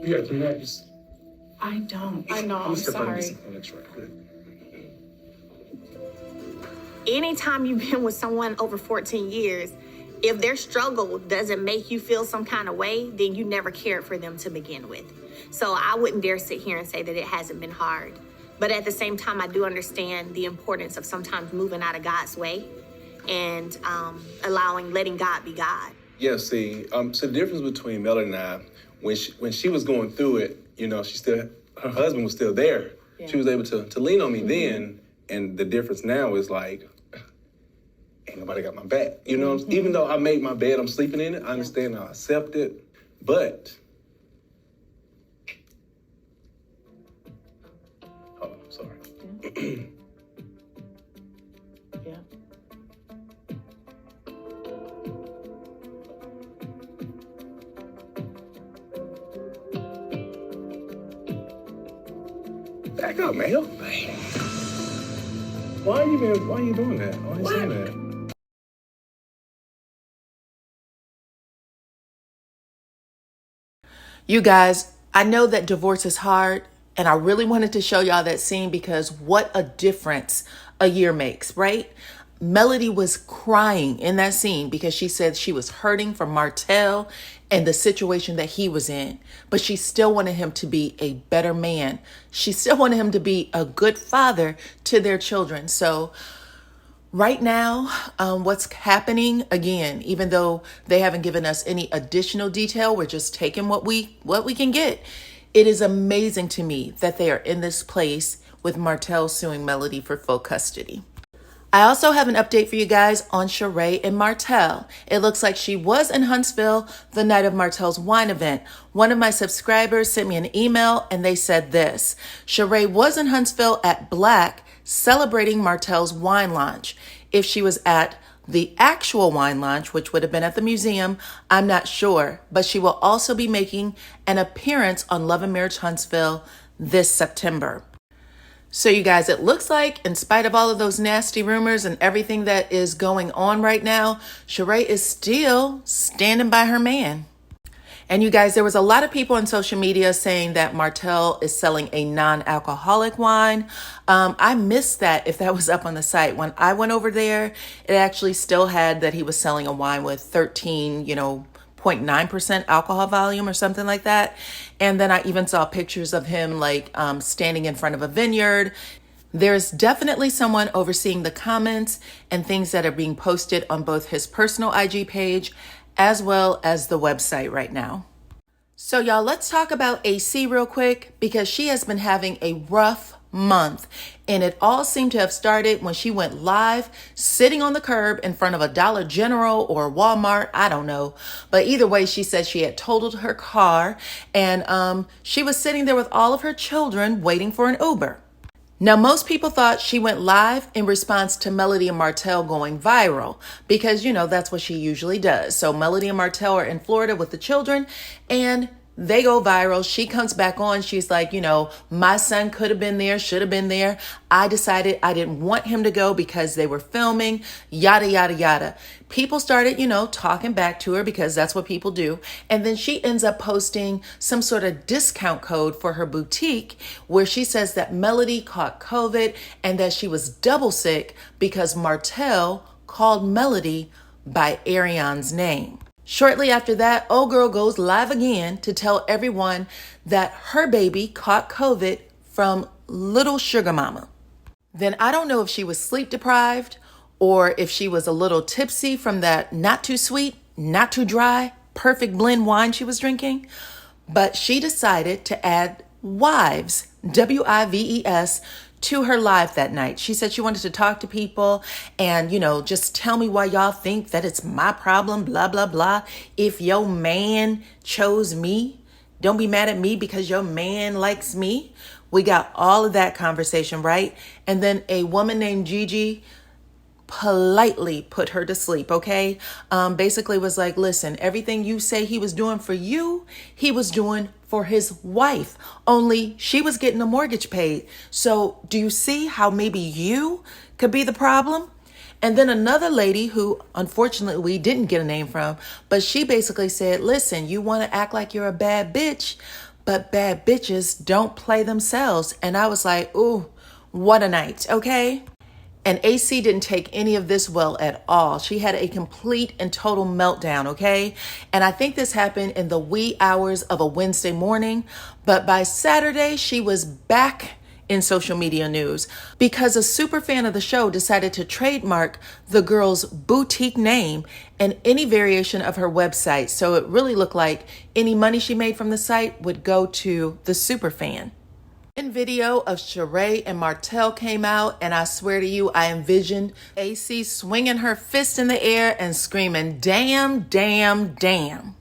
You got 3 napkins? I don't. I know. I'm sorry. Anytime you've been with someone over 14 years, if their struggle doesn't make you feel some kind of way, then you never cared for them to begin with. So I wouldn't dare sit here and say that it hasn't been hard. But at the same time, I do understand the importance of sometimes moving out of God's way and letting God be God. Yeah, see, so the difference between Melody and I, when she was going through it, you know, her husband was still there. Yeah. She was able to lean on me then, and the difference now is like, ain't nobody got my back. You know, even though I made my bed, I'm sleeping in it, I understand, I accept it, but, oh, sorry. Yeah. Back up, man. Why are you doing that? Why are you saying that? You guys, I know that divorce is hard, and I really wanted to show y'all that scene because what a difference a year makes, right? Melody was crying in that scene because she said she was hurting for Martell and the situation that he was in, but she still wanted him to be a better man. She still wanted him to be a good father to their children. So right now, what's happening, again, even though they haven't given us any additional detail, we're just taking what we can get. It is amazing to me that they are in this place with Martell suing Melody for full custody. I also have an update for you guys on Sheree and Martell. It looks like she was in Huntsville the night of Martell's wine event. One of my subscribers sent me an email and they said this: Sheree was in Huntsville at Black celebrating Martell's wine launch. If she was at the actual wine launch, which would have been at the museum, I'm not sure, but she will also be making an appearance on Love and Marriage Huntsville this September. So you guys, it looks like in spite of all of those nasty rumors and everything that is going on right now, Sheree is still standing by her man. And you guys, there was a lot of people on social media saying that Martell is selling a non-alcoholic wine. I missed that if that was up on the site. When I went over there, it actually still had that he was selling a wine with 0.9% alcohol volume or something like that. And then I even saw pictures of him standing in front of a vineyard. There's definitely someone overseeing the comments and things that are being posted on both his personal IG page as well as the website right now. So y'all, let's talk about AC real quick because she has been having a rough month, and it all seemed to have started when she went live sitting on the curb in front of a Dollar General or Walmart, I don't know, but either way, she said she had totaled her car and she was sitting there with all of her children waiting for an Uber. Now, most people thought she went live in response to Melody and Martell going viral because, that's what she usually does. So Melody and Martell are in Florida with the children and they go viral. She comes back on. She's like, my son could have been there, should have been there. I decided I didn't want him to go because they were filming, yada, yada, yada. People started, talking back to her because that's what people do. And then she ends up posting some sort of discount code for her boutique where she says that Melody caught COVID and that she was double sick because Martell called Melody by Arionne's name. Shortly after that, old girl goes live again to tell everyone that her baby caught COVID from little sugar mama. Then I don't know if she was sleep deprived or if she was a little tipsy from that not too sweet, not too dry, perfect blend wine she was drinking, but she decided to add wives, W-I-V-E-S, to her live that night. She said she wanted to talk to people and, just tell me why y'all think that it's my problem, blah, blah, blah. If your man chose me, don't be mad at me because your man likes me. We got all of that conversation, right? And then a woman named Gigi politely put her to sleep, okay? Basically was like, listen, everything you say he was doing for you, he was doing for his wife, only she was getting a mortgage paid. So do you see how maybe you could be the problem? And then another lady who unfortunately we didn't get a name from, but she basically said, listen, you want to act like you're a bad bitch, but bad bitches don't play themselves. And I was like, ooh, what a night, okay? And AC didn't take any of this well at all. She had a complete and total meltdown, okay? And I think this happened in the wee hours of a Wednesday morning, but by Saturday, she was back in social media news because a super fan of the show decided to trademark the girl's boutique name and any variation of her website. So it really looked like any money she made from the site would go to the super fan. One video of Sheree and Martell came out, and I swear to you, I envisioned AC swinging her fist in the air and screaming, damn, damn, damn.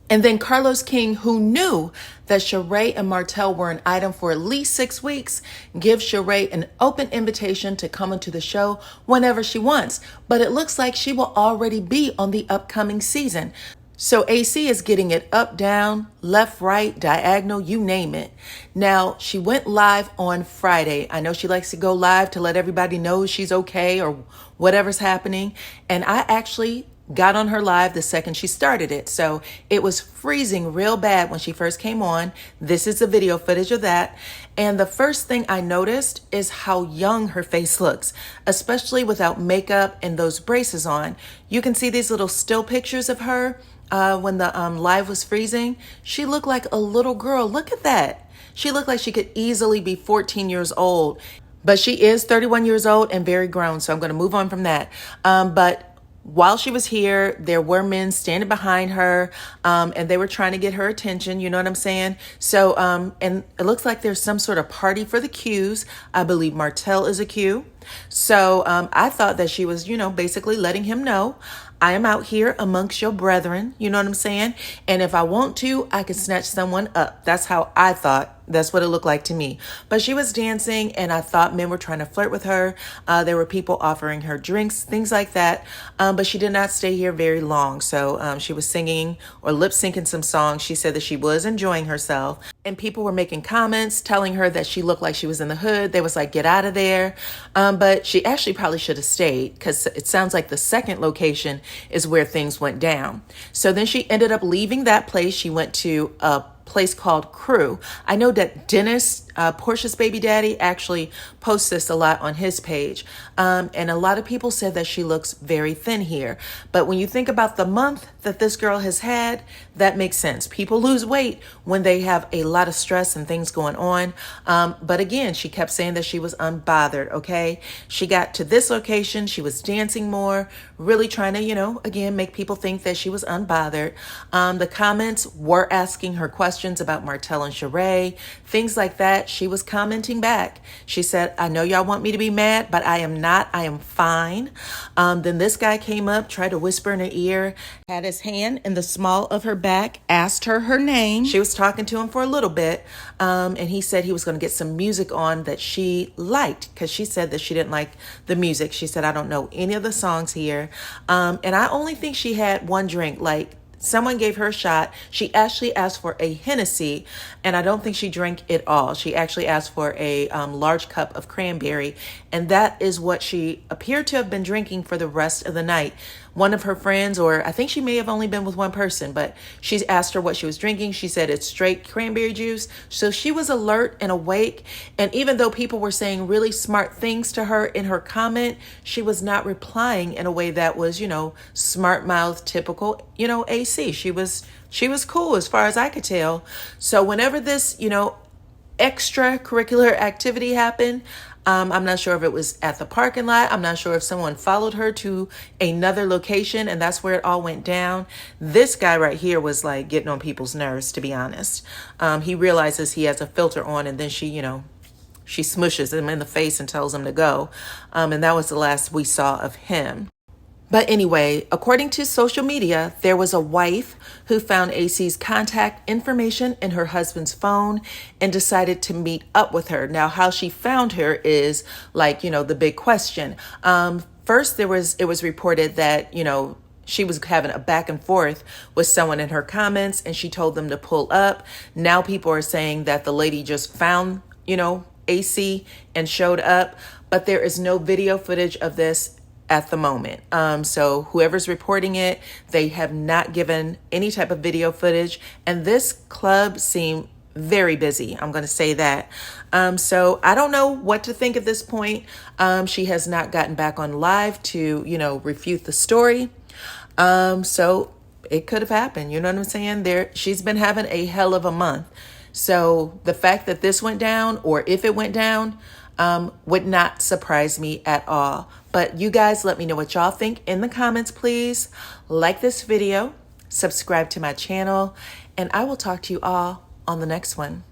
And then Carlos King, who knew that Sheree and Martell were an item for at least 6 weeks, gives Sheree an open invitation to come into the show whenever she wants. But it looks like she will already be on the upcoming season. So AC is getting it up, down, left, right, diagonal, you name it. Now, she went live on Friday. I know she likes to go live to let everybody know she's okay or whatever's happening. And I actually got on her live the second she started it. So it was freezing real bad when she first came on. This is the video footage of that. And the first thing I noticed is how young her face looks, especially without makeup and those braces on. You can see these little still pictures of her when the live was freezing. She looked like a little girl. Look at that. She looked like she could easily be 14 years old. But she is 31 years old and very grown. So I'm going to move on from that. But while she was here, there were men standing behind her, and they were trying to get her attention. You know what I'm saying? So, and it looks like there's some sort of party for the Qs. I believe Martell is a Q. So I thought that she was, basically letting him know, I am out here amongst your brethren. You know what I'm saying? And if I want to, I can snatch someone up. That's how I thought. That's what it looked like to me. But she was dancing, and I thought men were trying to flirt with her. There were people offering her drinks, things like that. But she did not stay here very long. So she was singing or lip syncing some songs. She said that she was enjoying herself. And people were making comments telling her that she looked like she was in the hood. They was like, get out of there. But she actually probably should have stayed because it sounds like the second location is where things went down. So then she ended up leaving that place. She went to a place called Crew. I know that Dennis, Portia's baby daddy, actually posts this a lot on his page. And a lot of people said that she looks very thin here. But when you think about the month that this girl has had, that makes sense. People lose weight when they have a lot of stress and things going on. But again, she kept saying that she was unbothered, okay? She got to this location, she was dancing more, really trying to, again, make people think that she was unbothered. The comments were asking her questions about Martell and Sheree, things like that. She was commenting back. She said, I know y'all want me to be mad, but I am not. I am fine. Then this guy came up, tried to whisper in her ear, had his hand in the small of her back, asked her name. She was talking to him for a little bit. And he said he was going to get some music on that she liked because she said that she didn't like the music. She said, I don't know any of the songs here. And I only think she had one drink, someone gave her a shot. She actually asked for a Hennessy, and I don't think she drank it all. She actually asked for a large cup of cranberry, and that is what she appeared to have been drinking for the rest of the night. One of her friends, or I think she may have only been with one person, but she's asked her what she was drinking. She said it's straight cranberry juice. So she was alert and awake. And even though people were saying really smart things to her in her comment, she was not replying in a way that was, smart mouth, typical, AC. She was cool as far as I could tell. So whenever this, extracurricular activity happened, I'm not sure if it was at the parking lot. I'm not sure if someone followed her to another location and that's where it all went down. This guy right here was getting on people's nerves, to be honest. He realizes he has a filter on and then she smushes him in the face and tells him to go. And that was the last we saw of him. But anyway, according to social media, there was a wife who found AC's contact information in her husband's phone and decided to meet up with her. Now, how she found her is the big question. First, it was reported that, she was having a back and forth with someone in her comments and she told them to pull up. Now people are saying that the lady just found, AC and showed up, but there is no video footage of this at the moment. So whoever's reporting it, they have not given any type of video footage, and this club seemed very busy. I'm going to say that. So I don't know what to think at this point. She has not gotten back on live to, refute the story. So it could have happened. You know what I'm saying? She's been having a hell of a month. So the fact that this went down, or if it went down, would not surprise me at all. But you guys, let me know what y'all think in the comments, please. Like this video, subscribe to my channel, and I will talk to you all on the next one.